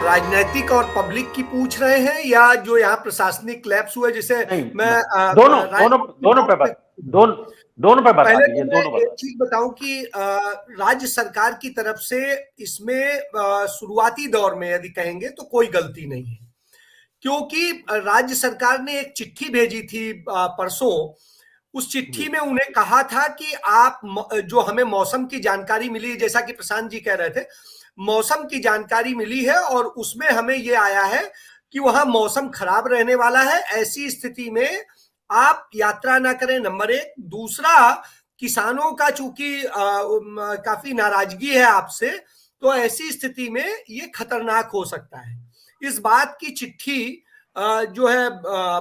राजनैतिक और पब्लिक की पूछ रहे हैं या जो यहाँ प्रशासनिक लैप्स हुए, जिसे नहीं, मैं दोनों दोनों दोनों पे बात, दोनों पे बता पहले तो दीजिए, मैं दोनों पे एक बता। चीज बताऊं कि राज्य सरकार की तरफ से इसमें शुरुआती दौर में यदि कहेंगे तो कोई गलती नहीं है, क्योंकि राज्य सरकार ने एक चिट्ठी भेजी थी परसों। उस चिट्ठी में उन्हें कहा था कि आप जो हमें मौसम की जानकारी मिली, जैसा कि प्रशांत जी कह रहे थे, मौसम की जानकारी मिली है और उसमें हमें यह आया है कि वहां मौसम खराब रहने वाला है। ऐसी स्थिति में आप यात्रा ना करें, नंबर एक। दूसरा, किसानों का चूंकि काफी नाराजगी है आपसे, तो ऐसी स्थिति में ये खतरनाक हो सकता है। इस बात की चिट्ठी जो है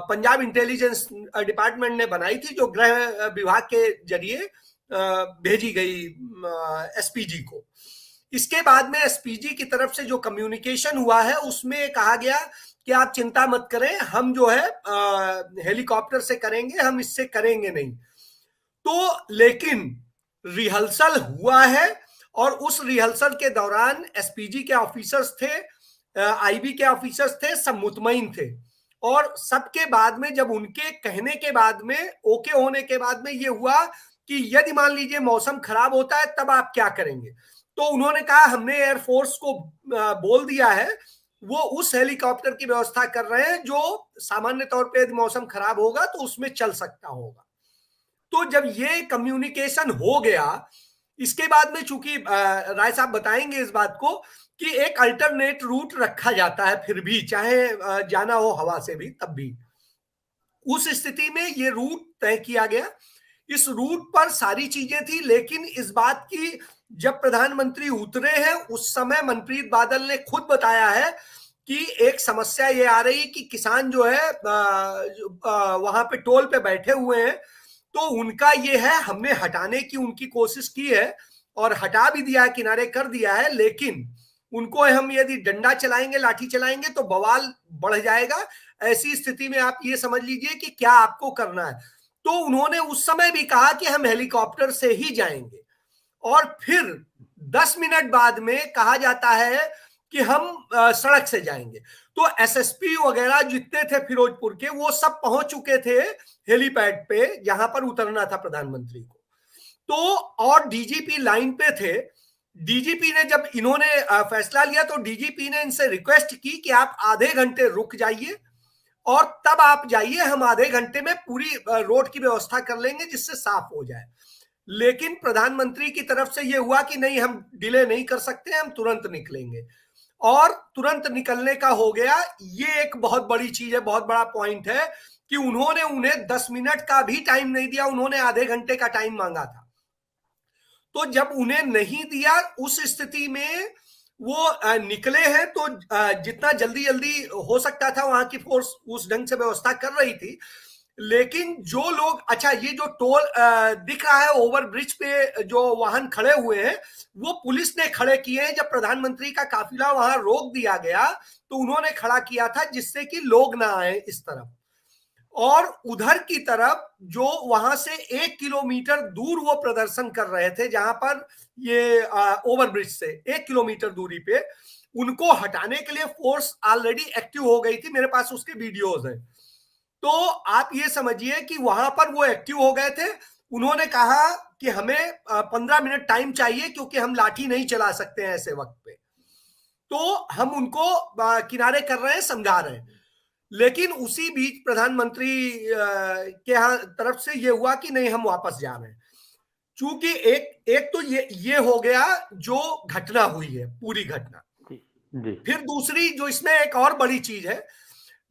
पंजाब इंटेलिजेंस डिपार्टमेंट ने बनाई थी, जो गृह विभाग के जरिए भेजी गई एसपीजी को। इसके बाद में एसपीजी की तरफ से जो कम्युनिकेशन हुआ है उसमें कहा गया कि आप चिंता मत करें, हम जो है हेलीकॉप्टर से करेंगे, हम इससे करेंगे नहीं। तो लेकिन रिहर्सल हुआ है और उस रिहर्सल के दौरान एसपीजी के ऑफिसर्स थे, आईबी के ऑफिसर्स थे, सब मुतमईन थे। और सबके बाद में, जब उनके कहने के बाद में, ओके होने के बाद में ये हुआ कि यदि मान लीजिए मौसम खराब होता है तब आप क्या करेंगे, तो उन्होंने कहा हमने एयरफोर्स को बोल दिया है, वो उस हेलीकॉप्टर की व्यवस्था कर रहे हैं जो सामान्य तौर पे यदि मौसम खराब होगा तो उसमें चल सकता होगा। तो जब ये कम्युनिकेशन हो गया, इसके बाद में चूंकि राय साहब बताएंगे इस बात को कि एक अल्टरनेट रूट रखा जाता है, फिर भी चाहे जाना हो हवा से भी, तब भी उस स्थिति में ये रूट तय किया गया। इस रूट पर सारी चीजें थी, लेकिन इस बात की जब प्रधानमंत्री उतरे हैं उस समय मनप्रीत बादल ने खुद बताया है कि एक समस्या ये आ रही कि किसान जो है वहां पे टोल पे बैठे हुए हैं, तो उनका ये है, हमने हटाने की उनकी कोशिश की है और हटा भी दिया है, किनारे कर दिया है, लेकिन उनको हम यदि डंडा चलाएंगे, लाठी चलाएंगे तो बवाल बढ़ जाएगा। ऐसी स्थिति में आप ये समझ लीजिए कि क्या आपको करना है। तो उन्होंने उस समय भी कहा कि हम हेलीकॉप्टर से ही जाएंगे, और फिर 10 मिनट बाद में कहा जाता है कि हम सड़क से जाएंगे। तो एसएसपी वगैरह जितने थे फिरोजपुर के, वो सब पहुंच चुके थे हेलीपैड पे जहां पर उतरना था प्रधानमंत्री को। तो और डीजीपी लाइन पे थे। डीजीपी ने, जब इन्होंने फैसला लिया, तो डीजीपी ने इनसे रिक्वेस्ट की कि आप आधे घंटे रुक जाइए और तब आप जाइए, हम आधे घंटे में पूरी रोड की व्यवस्था कर लेंगे जिससे साफ हो जाए। लेकिन प्रधानमंत्री की तरफ से यह हुआ कि नहीं, हम डिले नहीं कर सकते, हम तुरंत निकलेंगे। और तुरंत निकलने का हो गया। ये एक बहुत बड़ी चीज है, बहुत बड़ा पॉइंट है कि उन्होंने उन्हें 10 मिनट का भी टाइम नहीं दिया, उन्होंने आधे घंटे का टाइम मांगा था। तो जब उन्हें नहीं दिया, उस स्थिति में वो निकले हैं, तो जितना जल्दी जल्दी हो सकता था वहां की फोर्स उस ढंग से व्यवस्था कर रही थी। लेकिन जो लोग, अच्छा, ये जो टोल दिख रहा है ओवर ब्रिज पे जो वाहन खड़े हुए हैं, वो पुलिस ने खड़े किए हैं। जब प्रधानमंत्री का काफिला वहां रोक दिया गया तो उन्होंने खड़ा किया था जिससे कि लोग ना आए इस तरफ। और उधर की तरफ जो वहां से 1 किलोमीटर दूर वो प्रदर्शन कर रहे थे, जहां पर ये ओवरब्रिज से 1 किलोमीटर दूरी पे, उनको हटाने के लिए फोर्स ऑलरेडी एक्टिव हो गई थी। मेरे पास उसके वीडियोज हैं। तो आप ये समझिए कि वहां पर वो एक्टिव हो गए थे। उन्होंने कहा कि हमें 15 मिनट टाइम चाहिए, क्योंकि हम लाठी नहीं चला सकते हैं ऐसे वक्त पे। तो हम उनको किनारे कर रहे हैं, समझा रहे हैं। लेकिन उसी बीच प्रधानमंत्री के यहाँ तरफ से ये हुआ कि नहीं, हम वापस जा रहे हैं। चूंकि एक एक तो ये हो गया जो घटना हुई है, पूरी घटना। जी। फिर दूसरी जो इसमें एक और बड़ी चीज है,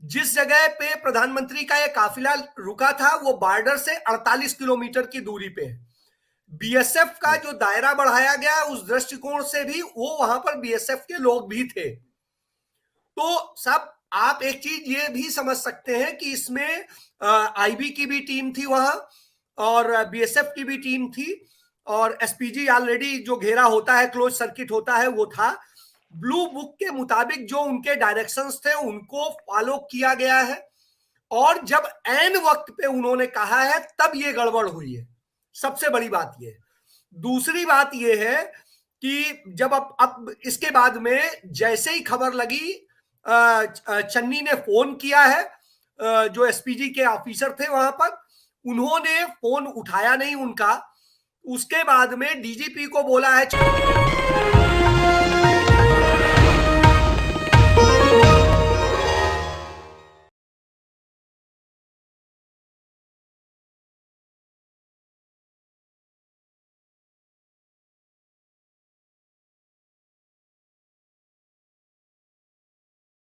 जिस जगह पे प्रधानमंत्री का यह काफिला रुका था वो बॉर्डर से 48 किलोमीटर की दूरी पे है। बीएसएफ का जो दायरा बढ़ाया गया, उस दृष्टिकोण से भी वो वहां पर बीएसएफ के लोग भी थे। तो सब आप एक चीज ये भी समझ सकते हैं कि इसमें आईबी की भी टीम थी वहां, और बीएसएफ की भी टीम थी, और एसपीजी ऑलरेडी जो घेरा होता है, क्लोज सर्किट होता है, वो था। ब्लू बुक के मुताबिक जो उनके डायरेक्शंस थे उनको फॉलो किया गया है। और जब एन वक्त पे उन्होंने कहा है तब ये गड़बड़ हुई है। सबसे बड़ी बात ये है। दूसरी बात ये है कि जब अब इसके बाद में जैसे ही खबर लगी, चन्नी ने फोन किया है, जो एसपीजी के ऑफिसर थे वहां पर, उन्होंने फोन उठाया नहीं उनका। उसके बाद में डीजीपी को बोला है